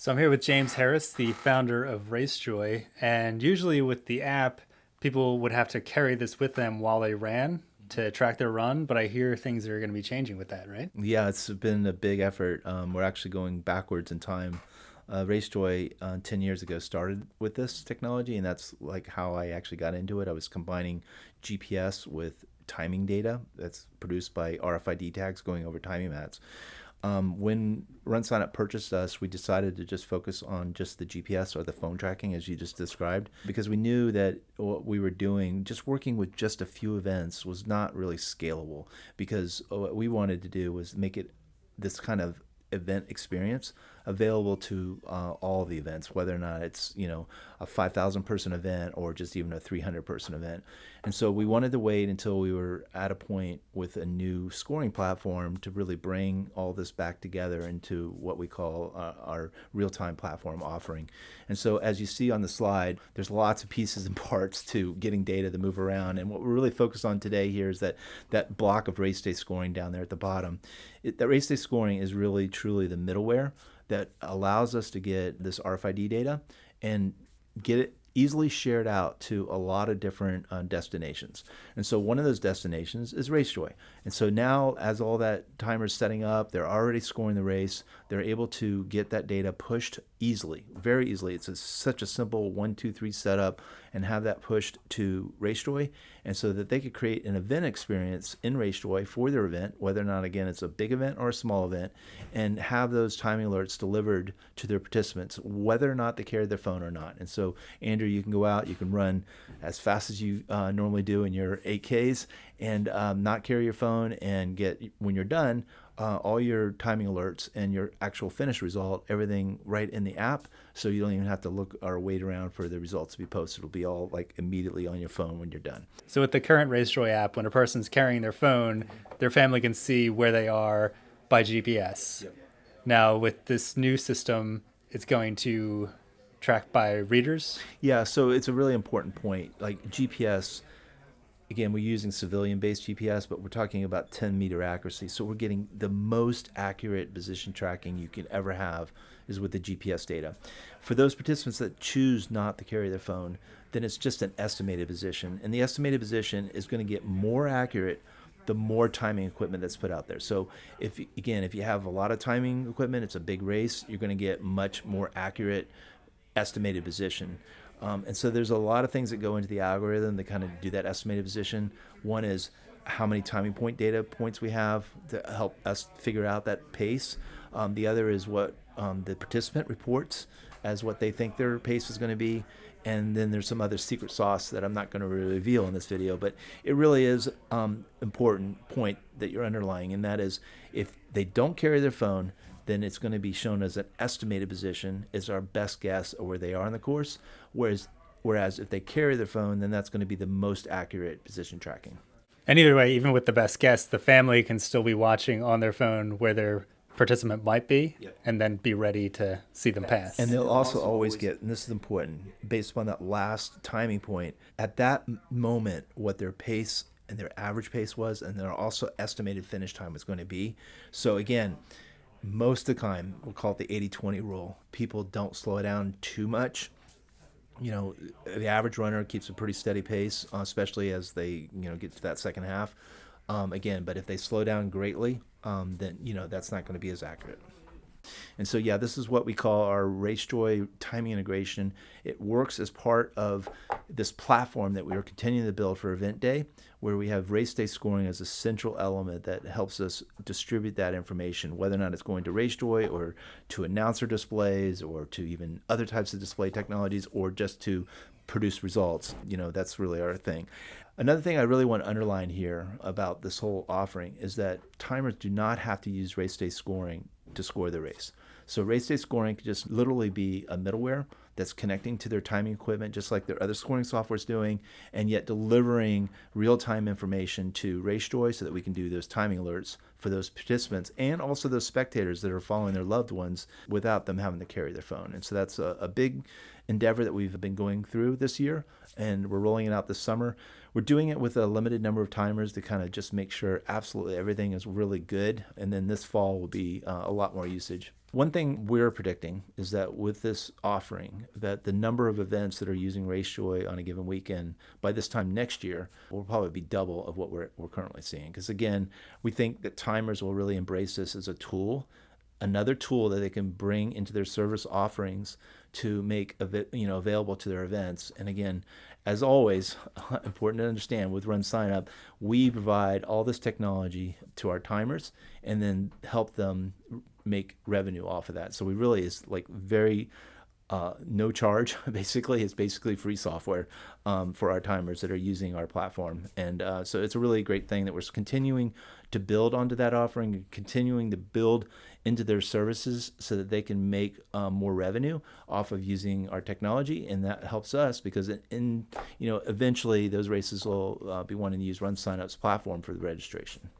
So I'm here with James Harris, the founder of RaceJoy, and usually with the app, people would have to carry this with them while they ran to track their run, but I hear things are going to be changing with that, right? Yeah, it's been a big effort. We're actually going backwards in time. RaceJoy 10 years ago started with this technology, and that's like how I actually got into it. I was combining GPS with timing data that's produced by RFID tags going over timing mats. When RunSignup purchased us, we decided to just focus on just the GPS or the phone tracking, as you just described, because we knew that what we were doing, just working with just a few events, was not really scalable. Because what we wanted to do was make it this kind of event experience available to all the events, whether or not it's a 5,000 person event or just even a 300 person event. And so we wanted to wait until we were at a point with a new scoring platform to really bring all this back together into what we call our real-time platform offering. And so as you see on the slide, there's lots of pieces and parts to getting data to move around. And what we're really focused on today here is that block of RaceDay Scoring down there at the bottom. That RaceDay Scoring is really truly the middleware that allows us to get this RFID data and get it easily shared out to a lot of different destinations. And so one of those destinations is RaceJoy. And so now, as all that timer's setting up, they're already scoring the race, they're able to get that data pushed easily, very easily. It's such a simple 1, 2, 3 setup, and have that pushed to RaceJoy, and so that they could create an event experience in RaceJoy for their event, whether or not, again, it's a big event or a small event, and have those timing alerts delivered to their participants, whether or not they carry their phone or not. And so, Andrew, you can go out, you can run as fast as you normally do in your 8Ks, and not carry your phone, and get, when you're done, all your timing alerts and your actual finish result, everything right in the app, so you don't even have to look or wait around for the results to be posted. It'll be all like immediately on your phone when you're done. So with the current RaceJoy app, when a person's carrying their phone, their family can see where they are by GPS. Yep. Now with this new system, it's going to track by readers? Yeah, so it's a really important point. Like GPS, again, we're using civilian-based GPS, but we're talking about 10-meter accuracy. So we're getting the most accurate position tracking you can ever have is with the GPS data. For those participants that choose not to carry their phone, then it's just an estimated position. And the estimated position is going to get more accurate the more timing equipment that's put out there. So if you have a lot of timing equipment, it's a big race, you're going to get much more accurate estimated position. And so there's a lot of things that go into the algorithm that kind of do that estimated position. One is how many timing point data points we have to help us figure out that pace. The other is what the participant reports as what they think their pace is going to be. And then there's some other secret sauce that I'm not going to really reveal in this video, but it really is important point that you're underlying, and that is if they don't carry their phone, then it's going to be shown as an estimated position, is our best guess of where they are in the course, whereas if they carry their phone, then that's going to be the most accurate position tracking. And either way, even with the best guess, the family can still be watching on their phone where their participant might be, Yep. and then be ready to see them pass. And they'll also always get, and this is important, based upon that last timing point, at that moment, what their pace and their average pace was, and their also estimated finish time was going to be. So again, most of the time, we'll call it the 80-20 rule. People don't slow down too much. The average runner keeps a pretty steady pace, especially as they, get to that second half. But if they slow down greatly, then, that's not going to be as accurate. And so, yeah, this is what we call our RaceJoy timing integration. It works as part of this platform that we are continuing to build for EventDay, where we have RaceDay Scoring as a central element that helps us distribute that information, whether or not it's going to RaceJoy or to announcer displays or to even other types of display technologies or just to produce results. That's really our thing. Another thing I really want to underline here about this whole offering is that timers do not have to use RaceDay Scoring to score the race. So RaceDay Scoring could just literally be a middleware that's connecting to their timing equipment, just like their other scoring software is doing, and yet delivering real-time information to RaceJoy so that we can do those timing alerts for those participants and also those spectators that are following their loved ones without them having to carry their phone. And so that's a big endeavor that we've been going through this year, and we're rolling it out this summer. we're doing it with a limited number of timers to kind of just make sure absolutely everything is really good. And then this fall will be a lot more usage. One thing we're predicting is that with this offering, that the number of events that are using RaceJoy on a given weekend by this time next year will probably be double of what we're currently seeing. Because again, we think that timers will really embrace this as a tool, another tool that they can bring into their service offerings to make available to their events. And again, as always, important to understand with RunSignup, we provide all this technology to our timers and then help them make revenue off of that. So we really is like very no charge. Basically, it's basically free software for our timers that are using our platform. And so it's a really great thing that we're continuing to build onto that offering and continuing to build into their services so that they can make more revenue off of using our technology. And that helps us because eventually those races will be wanting to use RunSignup's platform for the registration.